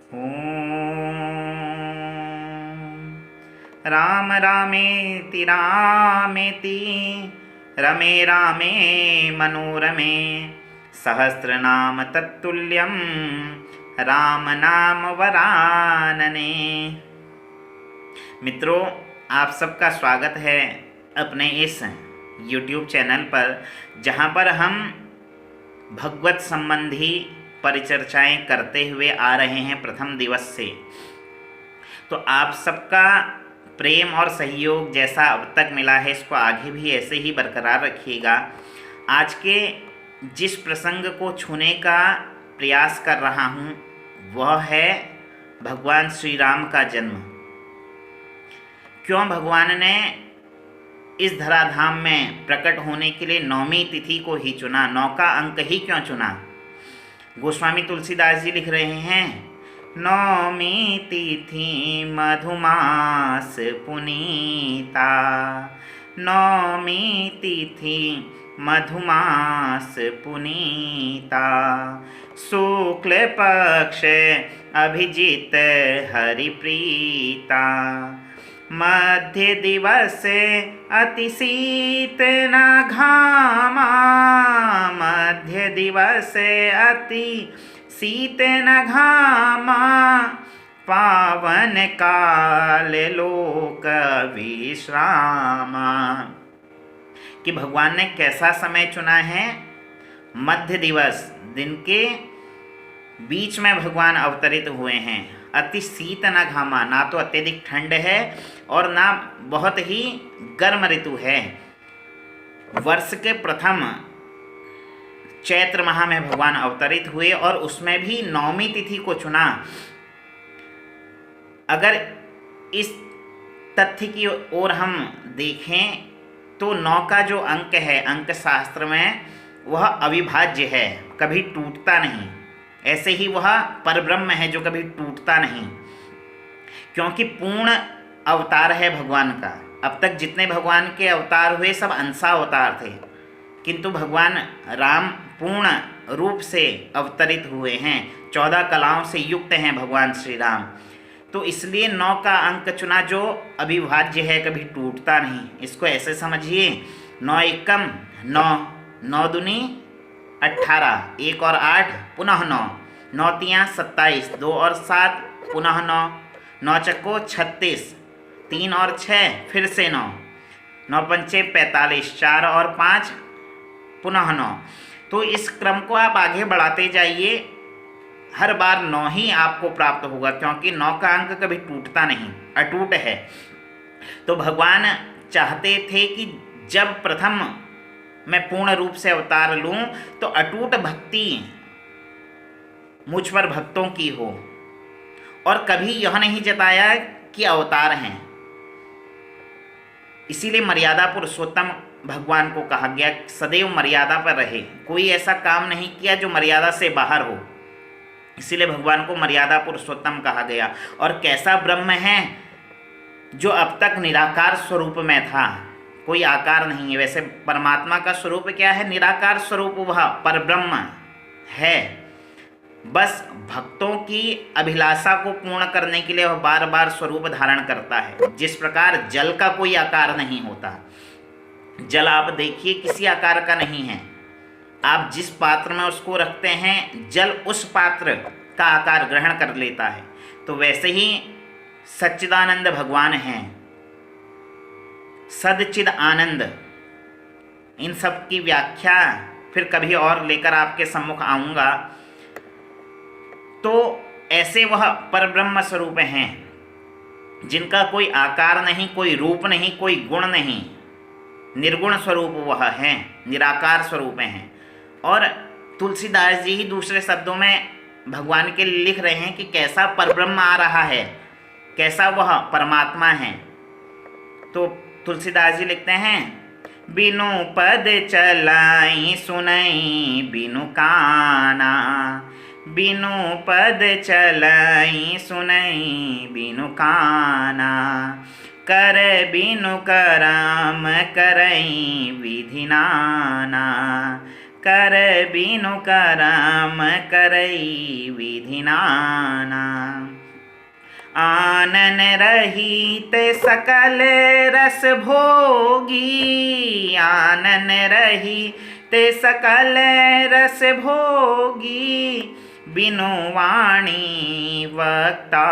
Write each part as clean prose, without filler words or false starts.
ॐ राम रामेति रामेति रमे रामे मनोरमे सहस्रनाम तत्तुल्यं राम नाम वरानने। मित्रों, आप सबका स्वागत है अपने इस YouTube चैनल पर, जहाँ पर हम भगवत संबंधी परिचर्चाएं करते हुए आ रहे हैं प्रथम दिवस से। तो आप सबका प्रेम और सहयोग जैसा अब तक मिला है, इसको आगे भी ऐसे ही बरकरार रखिएगा। आज के जिस प्रसंग को छूने का प्रयास कर रहा हूँ वह है भगवान श्री राम का जन्म। क्यों भगवान ने इस धराधाम में प्रकट होने के लिए नौवीं तिथि को ही चुना, 9 का अंक ही क्यों चुना? गोस्वामी तुलसीदास जी लिख रहे हैं, नौमी तिथि मधुमास पुनीता, नौमी तिथि मधुमास पुनीता, शुक्ल पक्ष अभिजित हरिप्रीता, मध्य दिवस अति शीत न घामा, मध्य दिवस अति शीत न घामा, पावन काल लोक विश्रामा। कि भगवान ने कैसा समय चुना है? मध्य दिवस, दिन के बीच में भगवान अवतरित हुए हैं। अति शीत न घामा, ना तो अत्यधिक ठंड है और ना बहुत ही गर्म ऋतु है। वर्ष के प्रथम चैत्र माह में भगवान अवतरित हुए और उसमें भी नौमी तिथि को चुना। अगर इस तथ्य की ओर हम देखें तो 9 का जो अंक है अंक शास्त्र में, वह अविभाज्य है, कभी टूटता नहीं। ऐसे ही वह परब्रह्म है जो कभी टूटता नहीं, क्योंकि पूर्ण अवतार है भगवान का। अब तक जितने भगवान के अवतार हुए सब अंशा अवतार थे, किंतु भगवान राम पूर्ण रूप से अवतरित हुए हैं। 14 कलाओं से युक्त हैं भगवान श्री राम। तो इसलिए 9 का अंक चुना जो अविभाज्य है, कभी टूटता नहीं। इसको ऐसे समझिए, 9 एकम 9, 9 दूनी 18, 1 और 8 पुनः 9, 9 तियाँ 27, 2 और 7 पुनः 9, 9 चक्को 36, 3 और 6 फिर से 9, 9 पंचे 45, 4 और 5 पुनः 9। तो इस क्रम को आप आगे बढ़ाते जाइए, हर बार 9 ही आपको प्राप्त होगा, क्योंकि 9 का अंक कभी टूटता नहीं, अटूट है। तो भगवान चाहते थे कि जब प्रथम मैं पूर्ण रूप से अवतार लूं तो अटूट भक्ति मुझ पर भक्तों की हो, और कभी यह नहीं जताया कि अवतार हैं। इसीलिए मर्यादा पुरुषोत्तम भगवान को कहा गया, सदैव मर्यादा पर रहे, कोई ऐसा काम नहीं किया जो मर्यादा से बाहर हो। इसीलिए भगवान को मर्यादा पुरुषोत्तम कहा गया। और कैसा ब्रह्म है जो अब तक निराकार स्वरूप में था, कोई आकार नहीं है। वैसे परमात्मा का स्वरूप क्या है? निराकार स्वरूप, वह परब्रह्म है। बस भक्तों की अभिलाषा को पूर्ण करने के लिए वह बार बार स्वरूप धारण करता है। जिस प्रकार जल का कोई आकार नहीं होता, जल आप देखिए किसी आकार का नहीं है, आप जिस पात्र में उसको रखते हैं जल उस पात्र का आकार ग्रहण कर लेता है। तो वैसे ही सच्चिदानंद भगवान हैं, सदचिद आनंद। इन सब की व्याख्या फिर कभी और लेकर आपके सम्मुख आऊँगा। तो ऐसे वह परब्रह्म स्वरूप हैं जिनका कोई आकार नहीं, कोई रूप नहीं, कोई गुण नहीं, निर्गुण स्वरूप वह हैं, निराकार स्वरूप हैं। और तुलसीदास जी ही दूसरे शब्दों में भगवान के लिख रहे हैं कि कैसा परब्रह्म आ रहा है, कैसा वह परमात्मा है। तो तुलसीदास जी लिखते हैं, बिनु पद चलाई सुनई बिनु काना, बिनु पद चलाई सुनई बिनु काना, कर बिनु करम करई विधि नाना, कर बिनु करम करई विधि नाना। आनन रहित सकल रस भोगी, आनन रहित सकल रस भोगी, बिनु वाणी वक्ता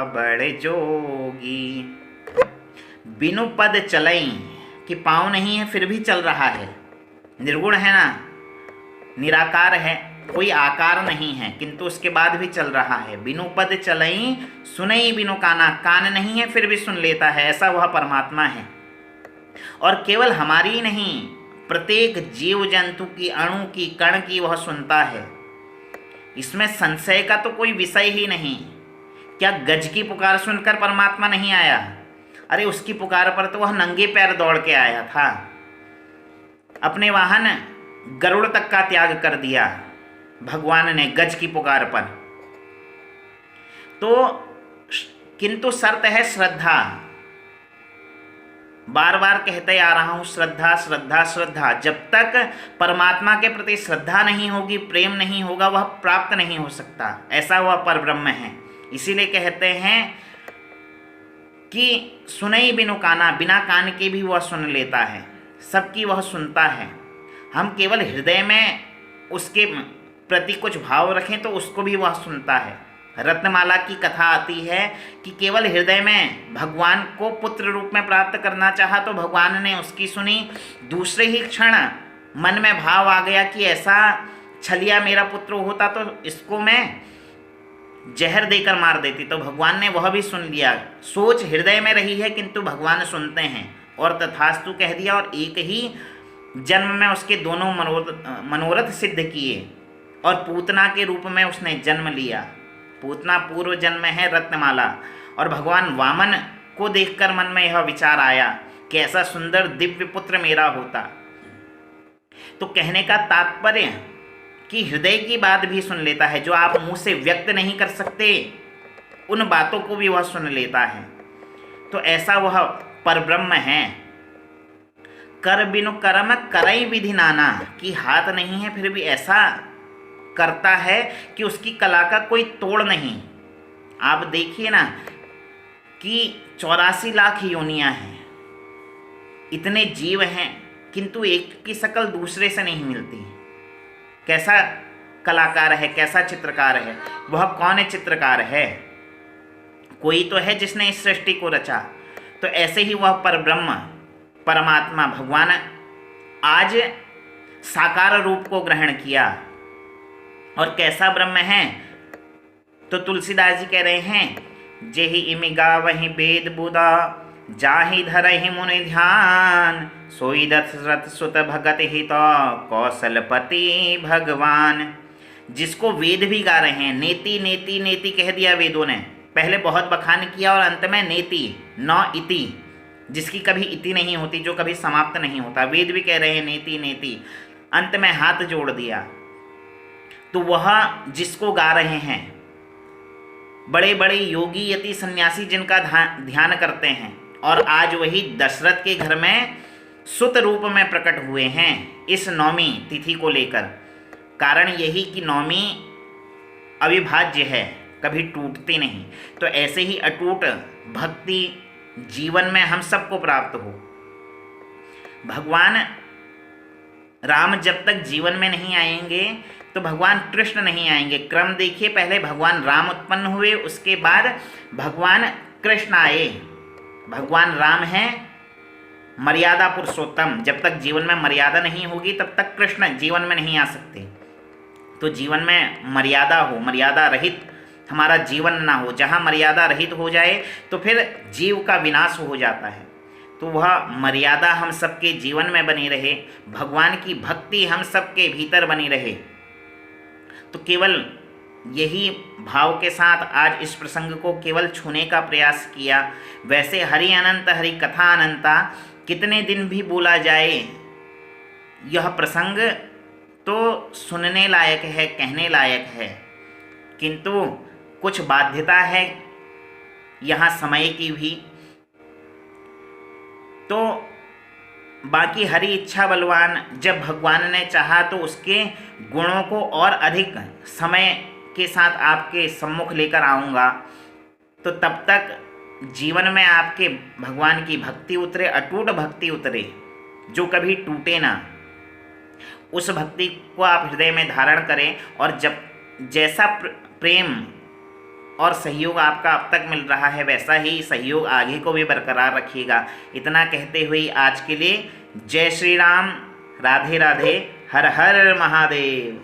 बड़ जोगी। बिनु पद चलई, कि पाँव नहीं है फिर भी चल रहा है, निर्गुण है ना, निराकार है, कोई आकार नहीं है, किंतु उसके बाद भी चल रहा है। बिनु पद चलई सुनई बिनु काना, कान नहीं है फिर भी सुन लेता है, ऐसा वह परमात्मा है। और केवल हमारी ही नहीं, प्रत्येक जीव जंतु की, अणु की, कण की वह सुनता है। इसमें संशय का तो कोई विषय ही नहीं। क्या गज की पुकार सुनकर परमात्मा नहीं आया? अरे उसकी पुकार पर तो वह नंगे पैर दौड़ के आया था, अपने वाहन गरुड़ तक का त्याग कर दिया भगवान ने गज की पुकार पर। तो किंतु शर्त है श्रद्धा। बार बार कहते आ रहा हूं, श्रद्धा श्रद्धा श्रद्धा। जब तक परमात्मा के प्रति श्रद्धा नहीं होगी, प्रेम नहीं होगा, वह प्राप्त नहीं हो सकता। ऐसा वह परब्रह्म है। इसीलिए कहते हैं कि सुनई बिनु काना, बिना कान के भी वह सुन लेता है, सबकी वह सुनता है। हम केवल हृदय में उसके प्रति कुछ भाव रखें तो उसको भी वह सुनता है। रत्नमाला की कथा आती है कि केवल हृदय में भगवान को पुत्र रूप में प्राप्त करना चाहा तो भगवान ने उसकी सुनी। दूसरे ही क्षण मन में भाव आ गया कि ऐसा छलिया मेरा पुत्र होता तो इसको मैं जहर देकर मार देती, तो भगवान ने वह भी सुन लिया। सोच हृदय में रही है किंतु भगवान सुनते हैं और तथास्तु कह दिया। और एक ही जन्म में उसके दोनों मनोरथ सिद्ध किए और पूतना के रूप में उसने जन्म लिया। पूतना पूर्व जन्म है रत्नमाला। और भगवान वामन को देखकर मन में यह विचार आया कि ऐसा सुंदर दिव्य पुत्र मेरा होता। तो कहने का तात्पर्य कि हृदय की बात भी सुन लेता है, जो आप मुंह से व्यक्त नहीं कर सकते उन बातों को भी वह सुन लेता है। तो ऐसा वह परब्रह्म है। कर बिनु करम करई विधि नाना, कि हाथ नहीं है फिर भी ऐसा करता है कि उसकी कला का कोई तोड़ नहीं। आप देखिए ना कि 84 लाख योनियां हैं, इतने जीव हैं, किंतु एक की शकल दूसरे से नहीं मिलती। कैसा कलाकार है, कैसा चित्रकार है, वह कौन चित्रकार है? कोई तो है जिसने इस सृष्टि को रचा। तो ऐसे ही वह परब्रह्म परमात्मा भगवान आज साकार रूप को ग्रहण किया। और कैसा ब्रह्म है? तो तुलसीदास जी कह रहे हैं, जेहि इमि गावहि वेद बुदा, जाहि धरहि मुनि ध्यान, सोई दशरथ सुत भगत हित, कौशलपति भगवान। जिसको वेद भी गा रहे हैं, नेति नेति नेति कह दिया वेदों ने, पहले बहुत बखान किया और अंत में नेति न इति, जिसकी कभी इति नहीं होती, जो कभी समाप्त नहीं होता। वेद भी कह रहे हैं नेति नेति, अंत में हाथ जोड़ दिया। तो वह जिसको गा रहे हैं, बड़े बड़े योगी यति सन्यासी जिनका ध्यान करते हैं, और आज वही दशरथ के घर में सुत रूप में प्रकट हुए हैं इस नौमी तिथि को लेकर। कारण यही कि नौमी अविभाज्य है, कभी टूटती नहीं। तो ऐसे ही अटूट भक्ति जीवन में हम सबको प्राप्त हो। भगवान राम जब तक जीवन में नहीं आएंगे तो भगवान कृष्ण नहीं आएंगे। क्रम देखिए, पहले भगवान राम उत्पन्न हुए, उसके बाद भगवान कृष्ण आए। भगवान राम हैं मर्यादा पुरुषोत्तम। जब तक जीवन में मर्यादा नहीं होगी तब तक कृष्ण जीवन में नहीं आ सकते। तो जीवन में मर्यादा हो, मर्यादा रहित हमारा जीवन ना हो। जहाँ मर्यादा रहित हो जाए तो फिर जीव का विनाश हो जाता है। तो वह मर्यादा हम सबके जीवन में बनी रहे, भगवान की भक्ति हम सबके भीतर बनी रहे। तो केवल यही भाव के साथ आज इस प्रसंग को केवल छूने का प्रयास किया। वैसे हरि अनंत हरि कथा अनंता, कितने दिन भी बोला जाए यह प्रसंग तो सुनने लायक है, कहने लायक है, किंतु कुछ बाध्यता है यहाँ समय की भी। तो बाकी हरी इच्छा बलवान, जब भगवान ने चाहा तो उसके गुणों को और अधिक समय के साथ आपके सम्मुख लेकर आऊँगा। तो तब तक जीवन में आपके भगवान की भक्ति उतरे, अटूट भक्ति उतरे, जो कभी टूटे ना। उस भक्ति को आप हृदय में धारण करें, और जब जैसा प्रेम और सहयोग आपका अब तक मिल रहा है वैसा ही सहयोग आगे को भी बरकरार रखिएगा। इतना कहते हुए आज के लिए जय श्री राम, राधे राधे, हर हर महादेव।